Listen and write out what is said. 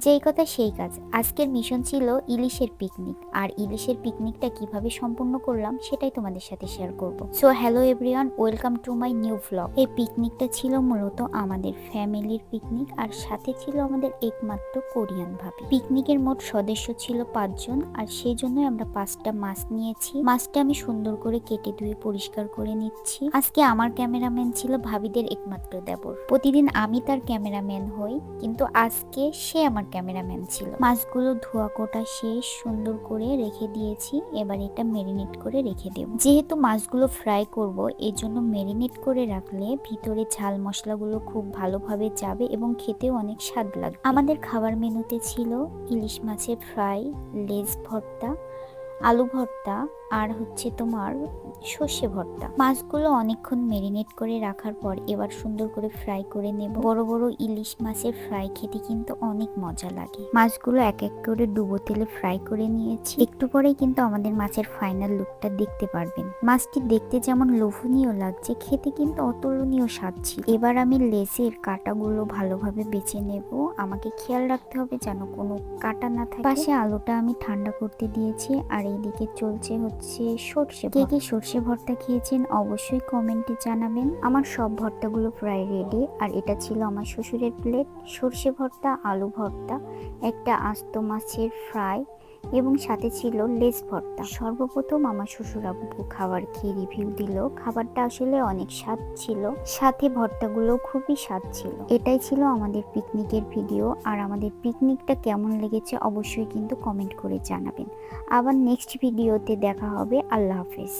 যেই কথা সেই কাজ। আজকের মিশন ছিল ইলিশের পিকনিক, আর ইলিশের পিকনিকটা কিভাবে সম্পূর্ণ করলাম সেটাই তোমাদের সাথে শেয়ার করব। So hello everyone, welcome to my new vlog. এই পিকনিকটা ছিল মূলত আমাদের ফ্যামিলির পিকনিক, আর সাথে ছিল আমাদের একমাত্র কোরিয়ান ভাবি। পিকনিকের মোট সদস্য ছিল 5 জন, আর সেই জন্যই আমরা 5টা মাছ নিয়েছি। মাছটা আমি সুন্দর করে কেটে ধুয়ে পরিষ্কার করে নিচ্ছি। আজকে আমার ক্যামেরাম্যান ছিল ভাবিদের একমাত্র দেবর। প্রতিদিন আমি তার ক্যামেরাম্যান হই, কিন্তু আজকে সে আমার ক্যামেরাম্যান ছিল। মাছগুলো ধোয়া কোটা শেষ, সুন্দর করে রেখে দিয়েছি। এবার এটা মেরিনেট করে রেখে দেব। যেহেতু মাছগুলো ফ্রাই করব, এজন্য মেরিনেট করে রাখলে ভিতরে ঝাল মশলাগুলো খুব ভালোভাবে যাবে এবং খেতেও অনেক স্বাদ লাগবে। আমাদের খাবার মেনুতে ছিল ইলিশ মাছের ফ্রাই, লেজ ভর্তা, আলু ভর্তা, আর হচ্ছে তোমার সর্ষে ভর্তা। মাছগুলো অনেকক্ষণ মেরিনেট করে রাখার পর এবার সুন্দর করে ফ্রাই করে নেব। বড় বড় ইলিশ মাছের ফ্রাই খেতে কিন্তু অনেক মজা লাগে। মাছগুলো এক এক করে ডুবো তেলে ফ্রাই করে নিয়েছি। একটু পরেই কিন্তু আমাদের মাছের ফাইনাল লুকটা দেখতে পারবেন। মাছটি দেখতে যেমন লোভনীয় লাগছে, খেতে কিন্তু অতুলনীয় স্বাদ ছিল। এবার আমি লেজের কাঁটাগুলো ভালোভাবে বেছে নেব। আমাকে খেয়াল রাখতে হবে যেন কোনো কাঁটা না থাকে। পাশে আলুটা আমি ঠান্ডা করতে দিয়েছি, আর এইদিকে চলছে সর্ষে। কে কে সর্ষে ভর্তা খেয়েছেন অবশ্যই কমেন্টে জানাবেন। আমার সব ভর্তাগুলো প্রায় রেডি, আর এটা ছিল আমার শ্বশুরের প্লেট। সর্ষে ভর্তা, আলু ভর্তা, একটা আস্ত মাছের ফ্রাই এবং সাথে ছিল লেজ ভর্তা। সর্বপ্রথম আমার শ্বশুর আব্বু খাবার খেয়ে রিভিউ দিল। খাবারটা আসলে অনেক স্বাদ ছিল, সাথে ভর্তাগুলো খুবই স্বাদ ছিল। এটাই ছিল আমাদের পিকনিকের ভিডিও, আর আমাদের পিকনিকটা কেমন লেগেছে অবশ্যই কিন্তু কমেন্ট করে জানাবেন। আবার নেক্সট ভিডিওতে দেখা হবে। আল্লাহ হাফেজ।